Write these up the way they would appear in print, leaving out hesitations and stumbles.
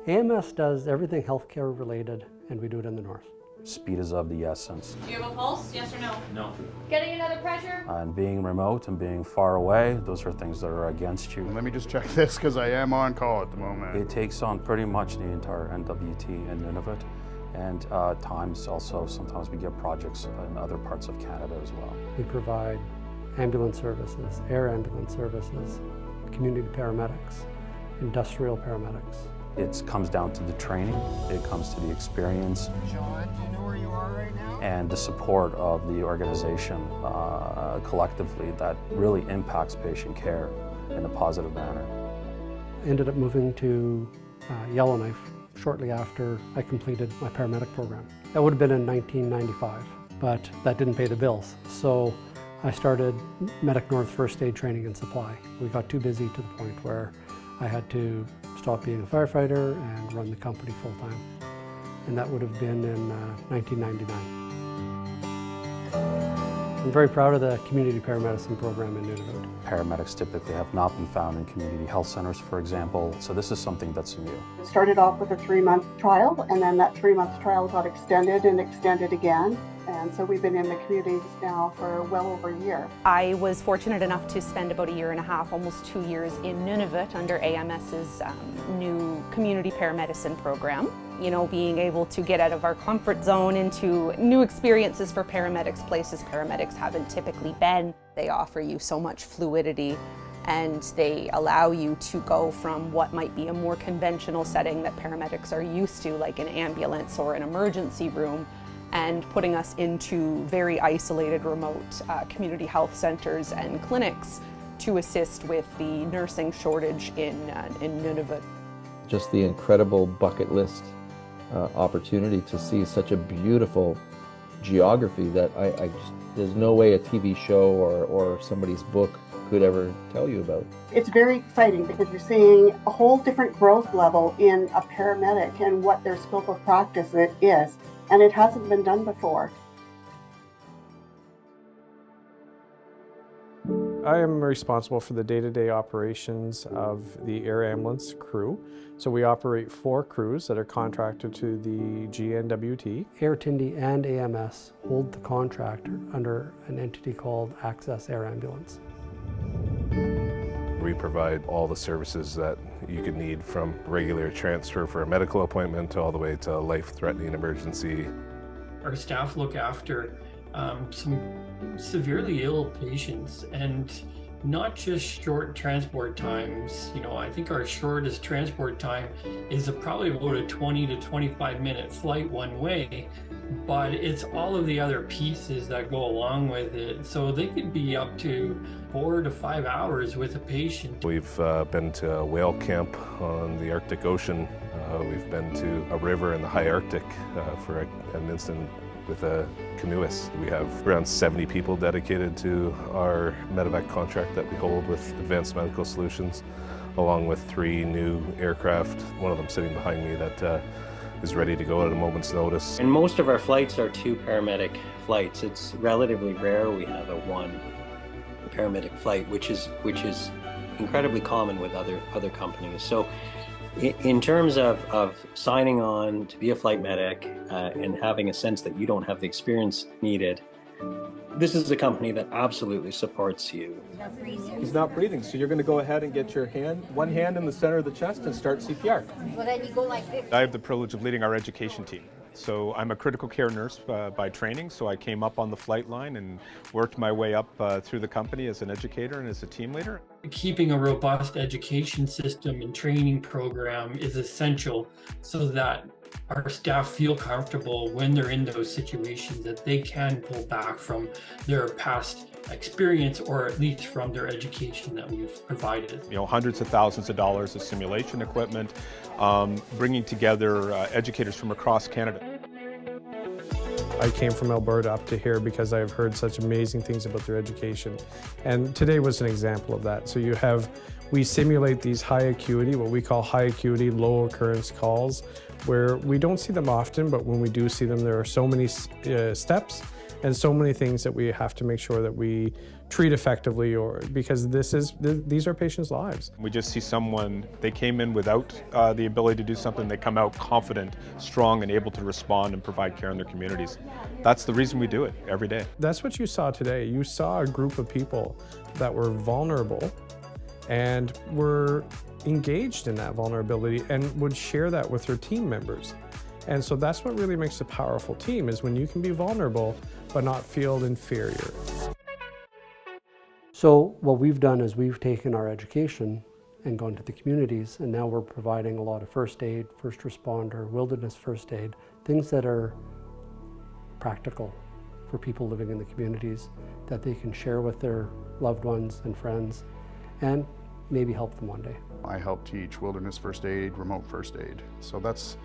AMS does everything healthcare related, and we do it in the north. Speed is of the essence. Do you have a pulse? Yes or no? No. Getting another pressure? And being remote and being far away, those are things that are against you. Let me just check this because I am on call at the moment. It takes on pretty much the entire NWT in Inuvik, and sometimes we get projects in other parts of Canada as well. We provide ambulance services, air ambulance services, community paramedics, industrial paramedics. It comes down to the training, it comes to the experience. John, do you know where you are right now? And the support of the organization collectively that really impacts patient care in a positive manner. I ended up moving to Yellowknife shortly after I completed my paramedic program. That would have been in 1995, but that didn't pay the bills. So I started Medic North first aid training and supply. We got too busy to the point where I had to stop being a firefighter and run the company full-time. And that would have been in 1999. I'm very proud of the community paramedicine program in Inuvik. Paramedics typically have not been found in community health centers, for example, so this is something that's new. It started off with a 3-month trial, and then that 3-month trial got extended and extended again. And so we've been in the communities now for well over a year. I was fortunate enough to spend about 1.5 years, almost 2 years in Nunavut under AMS's new community paramedicine program. You know, being able to get out of our comfort zone into new experiences for paramedics, places paramedics haven't typically been. They offer you so much fluidity, and they allow you to go from what might be a more conventional setting that paramedics are used to, like an ambulance or an emergency room, and putting us into very isolated, remote community health centers and clinics to assist with the nursing shortage in Nunavut. Just the incredible bucket list opportunity to see such a beautiful geography that there's no way a TV show or somebody's book could ever tell you about. It's very exciting because you're seeing a whole different growth level in a paramedic and what their scope of practice is. And it hasn't been done before. I am responsible for the day-to-day operations of the air ambulance crew. So we operate 4 crews that are contracted to the GNWT. Air Tindy and AMS hold the contract under an entity called Access Air Ambulance. We provide all the services that you could need, from regular transfer for a medical appointment all the way to life-threatening emergency. Our staff look after some severely ill patients, and not just short transport times. You know, I think our shortest transport time is probably about a 20 to 25 minute flight one way, but it's all of the other pieces that go along with it. So they could be up to 4 to 5 hours with a patient. We've been to a whale camp on the Arctic Ocean. We've been to a river in the high Arctic for an incident with a canoeist. We have around 70 people dedicated to our medevac contract that we hold with Advanced Medical Solutions, along with 3 new aircraft, one of them sitting behind me that is ready to go at a moment's notice. And most of our flights are 2 paramedic flights. It's relatively rare we have a 1 paramedic flight, which is incredibly common with other companies. So in terms of signing on to be a flight medic and having a sense that you don't have the experience needed, this is a company that absolutely supports you. He's not breathing, so you're going to go ahead and get your one hand in the center of the chest and start CPR. Well, then you go like this. I have the privilege of leading our education team. So I'm a critical care nurse by training, so I came up on the flight line and worked my way up through the company as an educator and as a team leader. Keeping a robust education system and training program is essential so that our staff feel comfortable when they're in those situations, that they can pull back from their past experience, or at least from their education that we've provided. You know, hundreds of thousands of dollars of simulation equipment, bringing together educators from across Canada. I came from Alberta up to here because I've heard such amazing things about their education. And today was an example of that. So we simulate these high acuity, what we call high acuity, low occurrence calls, where we don't see them often, but when we do see them, there are so many steps and so many things that we have to make sure that we treat effectively, or because these are patients' lives. We just see someone, they came in without the ability to do something, they come out confident, strong, and able to respond and provide care in their communities. That's the reason we do it every day. That's what you saw today. You saw a group of people that were vulnerable and were engaged in that vulnerability and would share that with their team members. And so that's what really makes a powerful team, is when you can be vulnerable but not feel inferior. So what we've done is we've taken our education and gone to the communities, and now we're providing a lot of first aid, first responder, wilderness first aid, things that are practical for people living in the communities that they can share with their loved ones and friends and maybe help them one day. I help teach wilderness first aid, remote first aid. So that's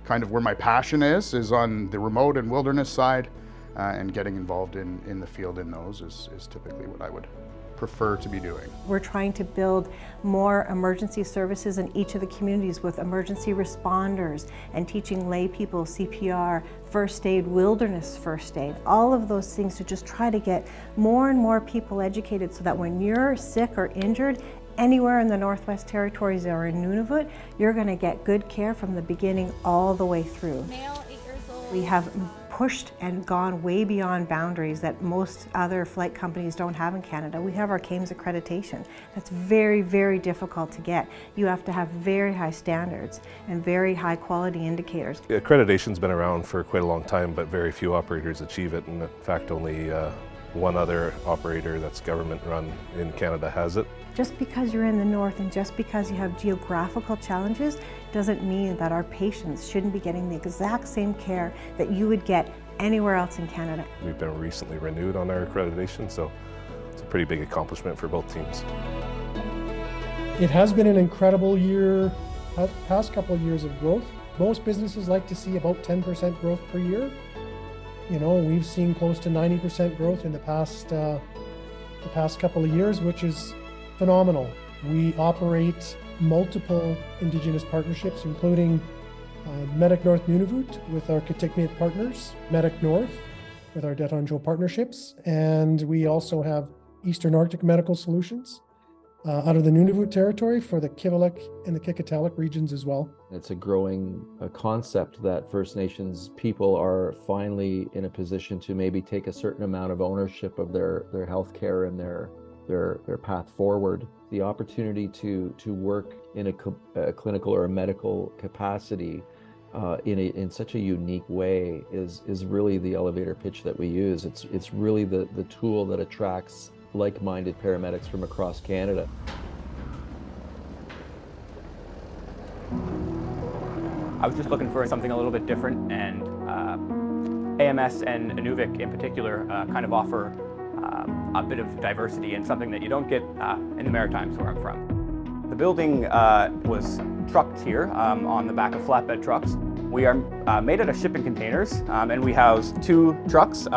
kind of where my passion is on the remote and wilderness side, and getting involved in the field in those is typically what I would prefer to be doing. We're trying to build more emergency services in each of the communities with emergency responders and teaching lay people CPR, first aid, wilderness first aid, all of those things to just try to get more and more people educated so that when you're sick or injured anywhere in the Northwest Territories or in Nunavut, you're going to get good care from the beginning all the way through. Male, 8 years old. We have pushed and gone way beyond boundaries that most other flight companies don't have in Canada. We have our CAMES accreditation. That's very, very difficult to get. You have to have very high standards and very high quality indicators. Accreditation's been around for quite a long time, but very few operators achieve it. And in fact, only one other operator that's government run in Canada has it. Just because you're in the north and just because you have geographical challenges doesn't mean that our patients shouldn't be getting the exact same care that you would get anywhere else in Canada. We've been recently renewed on our accreditation, so it's a pretty big accomplishment for both teams. It has been an incredible year, past couple of years of growth. Most businesses like to see about 10% growth per year. You know, we've seen close to 90% growth in the past couple of years, which is phenomenal. We operate multiple Indigenous partnerships, including Medic North Nunavut with our Kitikmeot partners, Medic North with our Detonjo partnerships, and we also have Eastern Arctic Medical Solutions out of the Nunavut territory for the Kivalliq and the Kikitalik regions as well. It's a growing concept that First Nations people are finally in a position to maybe take a certain amount of ownership of their health care and their path forward. The opportunity to work in a clinical or a medical capacity in such a unique way is really the elevator pitch that we use. It's really the tool that attracts like-minded paramedics from across Canada. I was just looking for something a little bit different, and AMS and Inuvik in particular kind of offer a bit of diversity and something that you don't get in the Maritimes where I'm from. The building was trucked here on the back of flatbed trucks. We are made out of shipping containers, and we house 2 trucks.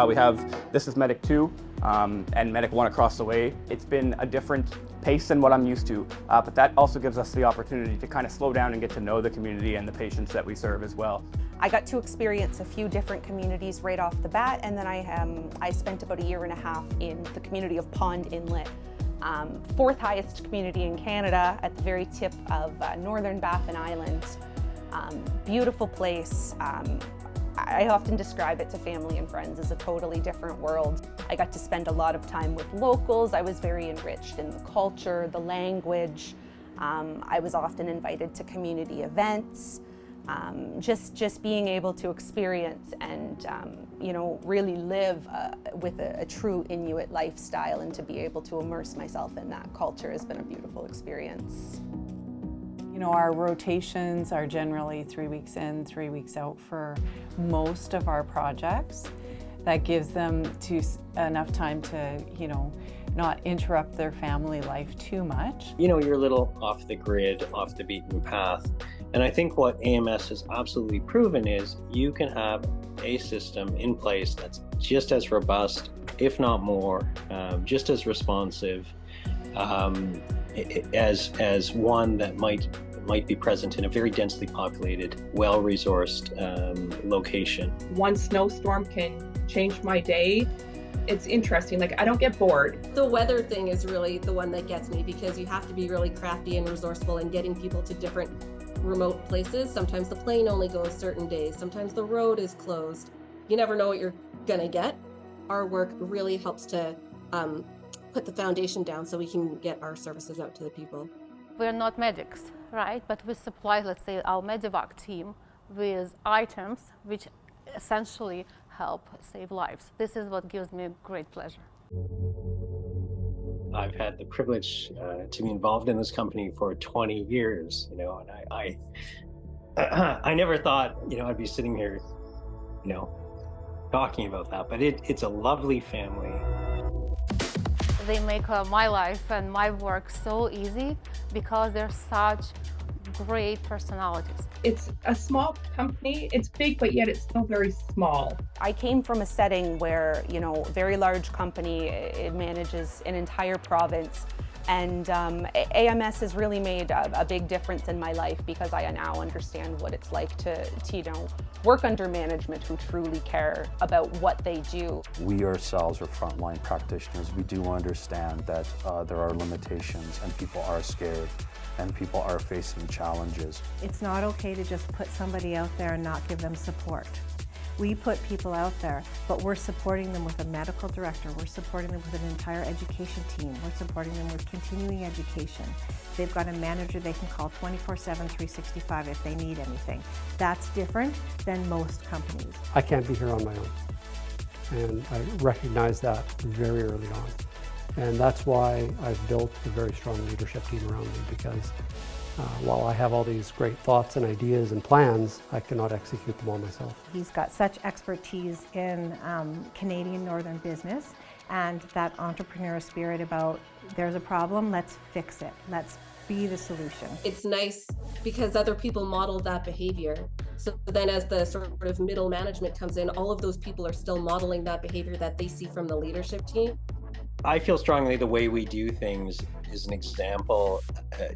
This is Medic 2 and Medic 1 across the way. It's been a different pace than what I'm used to, but that also gives us the opportunity to kind of slow down and get to know the community and the patients that we serve as well. I got to experience a few different communities right off the bat, and then I spent about 1.5 years in the community of Pond Inlet. 4th highest community in Canada at the very tip of northern Baffin Island. Beautiful place. I often describe it to family and friends as a totally different world. I got to spend a lot of time with locals. I was very enriched in the culture, the language. I was often invited to community events. Just being able to experience and really live with a true Inuit lifestyle, and to be able to immerse myself in that culture has been a beautiful experience. You know, our rotations are generally 3 weeks in, 3 weeks out for most of our projects. That gives them enough time to, not interrupt their family life too much. You know, you're a little off the grid, off the beaten path. And I think what AMS has absolutely proven is you can have a system in place that's just as robust, if not more, just as responsive as one that might be present in a very densely populated, well-resourced location. One snowstorm can changed my day. It's interesting, like I don't get bored. The weather thing is really the one that gets me, because you have to be really crafty and resourceful in getting people to different remote places. Sometimes the plane only goes certain days. Sometimes the road is closed. You never know what you're gonna get. Our work really helps to put the foundation down so we can get our services out to the people. We're not medics, right? But we supply, let's say, our Medivac team with items which essentially help save lives. This is what gives me great pleasure. I've had the privilege to be involved in this company for 20 years, you know, and I never thought, you know, I'd be sitting here, you know, talking about that, but it's a lovely family. They make my life and my work so easy because they're such great personalities. It's a small company. It's big, but yet it's still very small. I came from a setting where, you know, very large company, it manages an entire province. And AMS has really made a big difference in my life, because I now understand what it's like to you know, work under management who truly care about what they do. We ourselves are frontline practitioners. We do understand that there are limitations and people are scared and people are facing challenges. It's not okay to just put somebody out there and not give them support. We put people out there, but we're supporting them with a medical director. We're supporting them with an entire education team. We're supporting them with continuing education. They've got a manager they can call 24/7, 365 if they need anything. That's different than most companies. I can't be here on my own. And I recognize that very early on. And that's why I've built a very strong leadership team around me, because while I have all these great thoughts and ideas and plans, I cannot execute them all myself. He's got such expertise in Canadian Northern business, and that entrepreneurial spirit about there's a problem, let's fix it. Let's be the solution. It's nice because other people model that behavior. So then as the sort of middle management comes in, all of those people are still modeling that behavior that they see from the leadership team. I feel strongly the way we do things is an example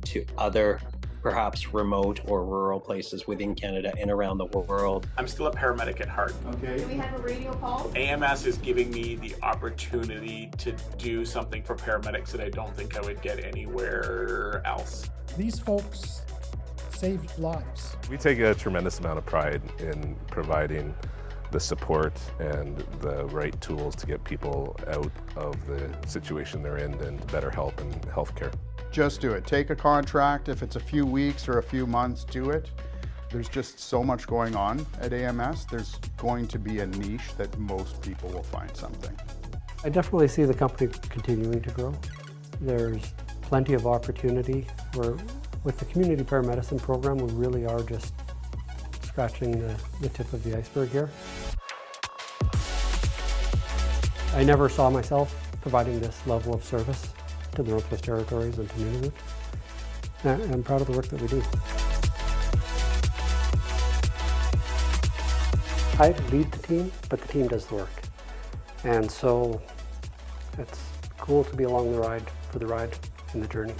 to other perhaps remote or rural places within Canada and around the world. I'm still a paramedic at heart. Okay. Do we have a radio call? AMS is giving me the opportunity to do something for paramedics that I don't think I would get anywhere else. These folks saved lives. We take a tremendous amount of pride in providing the support and the right tools to get people out of the situation they're in and better help in healthcare. Just do it. Take a contract. If it's a few weeks or a few months, do it. There's just so much going on at AMS. There's going to be a niche that most people will find something. I definitely see the company continuing to grow. There's plenty of opportunity. With the community paramedicine program, we really are just scratching the tip of the iceberg here. I never saw myself providing this level of service to the Northwest Territories and to Inuvik. I'm proud of the work that we do. I lead the team, but the team does the work. And so it's cool to be along the ride, for the ride and the journey.